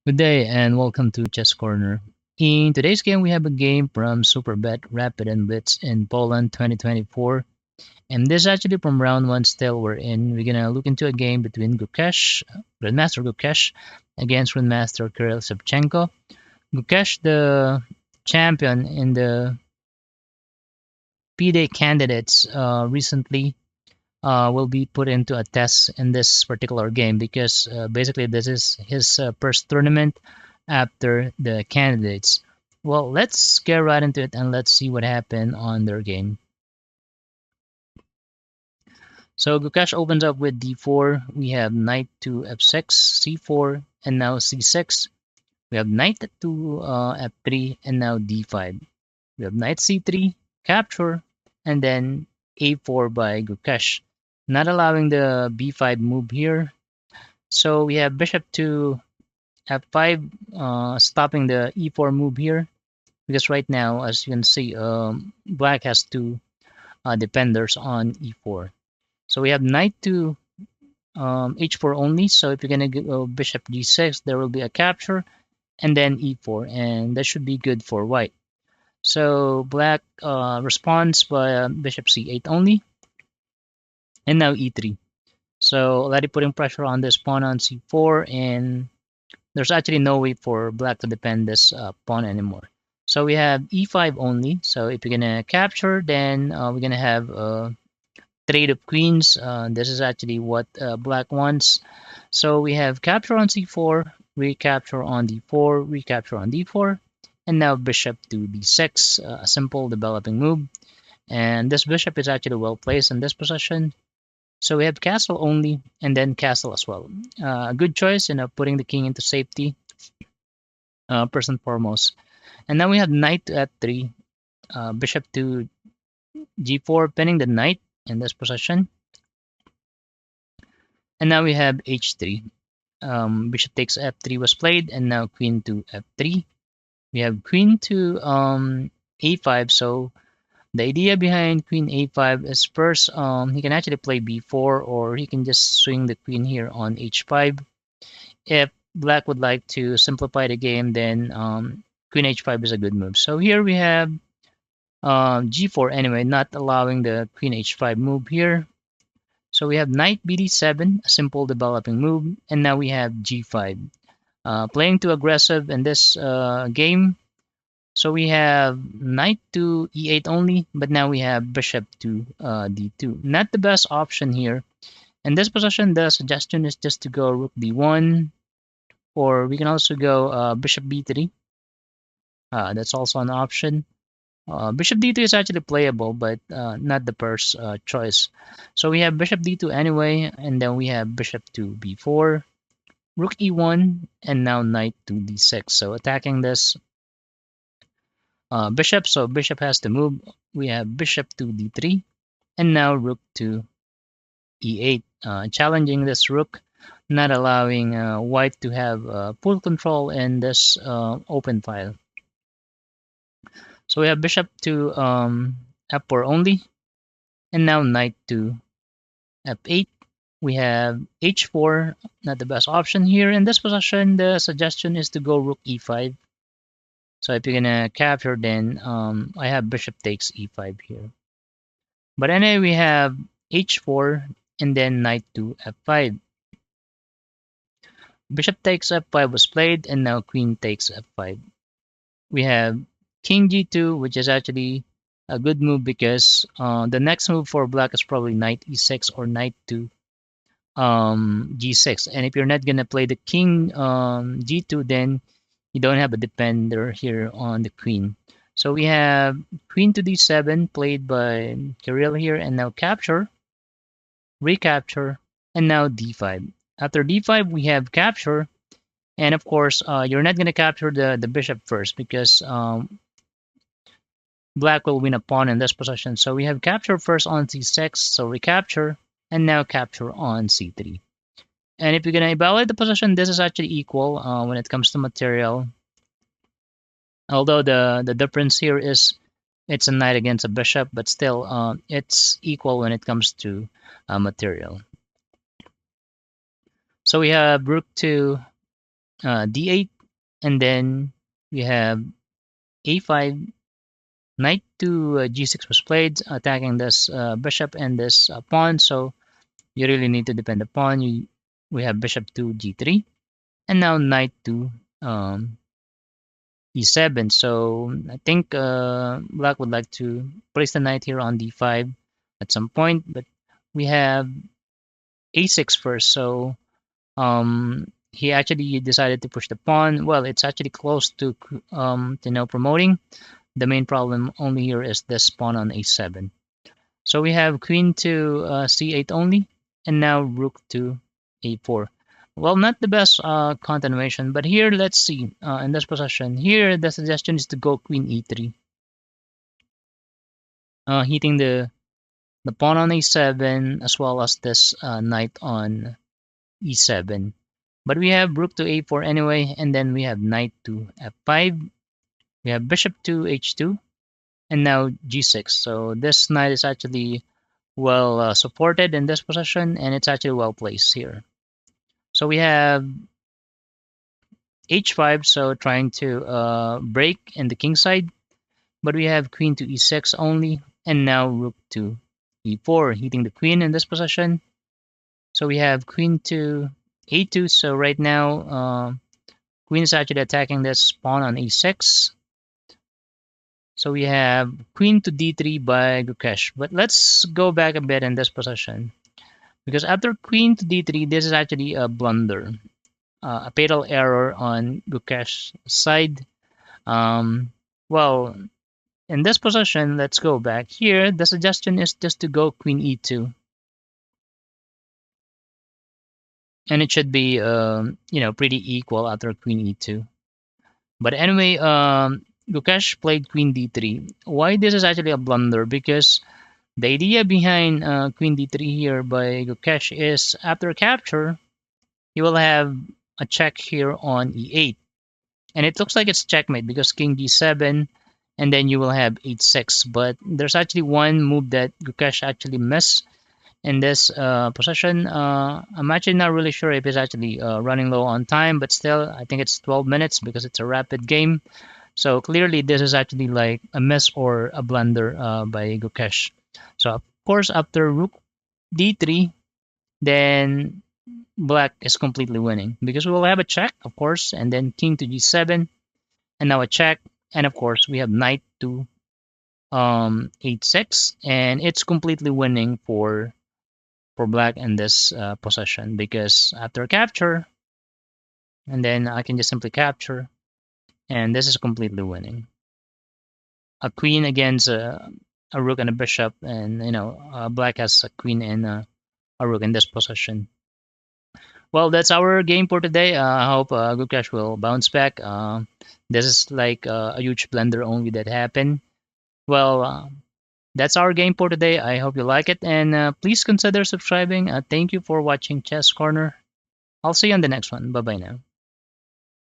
Good day and welcome to Chess Corner. In today's game, we have a game from Superbet Rapid and Blitz in Poland 2024. And this is actually from round one still we're in. We're going to look into a game between Gukesh, Grandmaster Gukesh, against Grandmaster Kirill Shevchenko. Gukesh, the champion in the P-Day candidates recently, will be put into a test in this particular game because basically this is his first tournament after the candidates. Well, let's get right into it and let's see what happened on their game. So Gukesh opens up with d4. We have knight to f6, c4, and now c6. We have knight to f3, and now d5. We have knight c3, capture, and then a4 by Gukesh, not allowing the b5 move here. So we have bishop to f5, stopping the e4 move here. Because right now, as you can see, black has two defenders on e4. So we have knight to h4 only. So if you're going to go bishop g6, there will be a capture and then e4. And that should be good for white. So black responds by bishop c8 only. And now e3. So already putting pressure on this pawn on c4. And there's actually no way for black to defend this pawn anymore. So we have e5 only. So if you're going to capture, then we're going to have a trade of queens. This is actually what black wants. So we have capture on c4, recapture on d4, recapture on d4, and now bishop to d6, a simple developing move. And this bishop is actually well placed in this position. So we have castle only, and then castle as well. A good choice, putting the king into safety, first and foremost. And now we have knight to f3, bishop to g4, pinning the knight in this position. And now we have h3. Bishop takes f3 was played, and now queen to f3. We have queen to a5. So the idea behind queen a5 is first, he can actually play b4, or he can just swing the queen here on h5. If black would like to simplify the game, then queen h5 is a good move. So here we have g4 anyway, not allowing the queen h5 move here. So we have knight bd7, a simple developing move, and now we have g5. Playing too aggressive in this game. So we have knight to e8 only, but now we have bishop to d2. Not the best option here. In this position, the suggestion is just to go rook d1, or we can also go bishop b3. That's also an option. Bishop d2 is actually playable, but not the first choice. So we have bishop d2 anyway, and then we have bishop to b4, rook e1, and now knight to d6. So attacking this bishop, so bishop has to move. We have bishop to d3, and now rook to e8, challenging this rook, not allowing white to have full control in this open file. So we have bishop to f4 only, and now knight to f8. We have h4, not the best option here. In this position, the suggestion is to go rook e5. So if you're gonna capture, then I have bishop takes e5 here. But anyway, we have h4 and then knight to f5. Bishop takes f5 was played, and now queen takes f5. We have king g2, which is actually a good move because the next move for black is probably knight e6 or knight to g6. And if you're not gonna play the king g2, then you don't have a defender here on the queen. So we have queen to d7 played by Kirill here, and now capture, recapture, and now d5. After d5, we have capture, and of course, you're not going to capture the bishop first because black will win a pawn in this position. So we have capture first on c6, so recapture, and now capture on c3. And if you're going to evaluate the position, this is actually equal when it comes to material. Although the difference here is it's a knight against a bishop, but still it's equal when it comes to material. So we have rook to d8, and then we have a5, knight to g6 was played, attacking this bishop and this pawn. So you really need to defend the pawn. We have bishop to g3, and now knight to um, e7. So I think black would like to place the knight here on d5 at some point, but we have a6 first. So he actually decided to push the pawn. Well, it's actually close to no promoting. The main problem only here is this pawn on a7. So we have queen to c8 only, and now rook to a4. Well, not the best continuation, but here let's see in this position. Here the suggestion is to go queen e3, hitting the pawn on a7 as well as this knight on e7. But we have rook to a4 anyway, and then we have knight to f5. We have bishop to h2, and now g6. So this knight is actually well supported in this position, and it's actually well placed here. So we have h5, so trying to break in the king side, but we have queen to e6 only, and now rook to e4, hitting the queen in this position. So we have queen to a2. So right now, queen is actually attacking this pawn on a6. So we have queen to d3 by Gukesh. But let's go back a bit in this position. Because after queen to d3, this is actually a blunder, a fatal error on Gukesh's side. Well, in this position, let's go back here. The suggestion is just to go queen e2. And it should be, pretty equal after queen e2. But anyway, Gukesh played queen d3. Why this is actually a blunder? Because the idea behind queen d3 here by Gukesh is after capture, you will have a check here on e8. And it looks like it's checkmate because king d7, and then you will have h6. But there's actually one move that Gukesh actually missed in this position. I'm actually not really sure if it's actually running low on time, but still, I think it's 12 minutes because it's a rapid game. So clearly, this is actually like a miss or a blunder by Gukesh. So of course, after rook d3, then black is completely winning because we will have a check, of course, and then king to g7, and now a check, and of course we have knight to h6, and it's completely winning for black in this position because after capture, and then I can just simply capture, and this is completely winning. A queen against a rook and a bishop, and black has a queen and a rook in this position. Well, that's our game for today. I hope Gukesh will bounce back. This is like a huge blender only that happened. Well, that's our game for today. I hope you like it, and please consider subscribing. Thank you for watching Chess Corner. I'll see you on the next one. Bye bye now.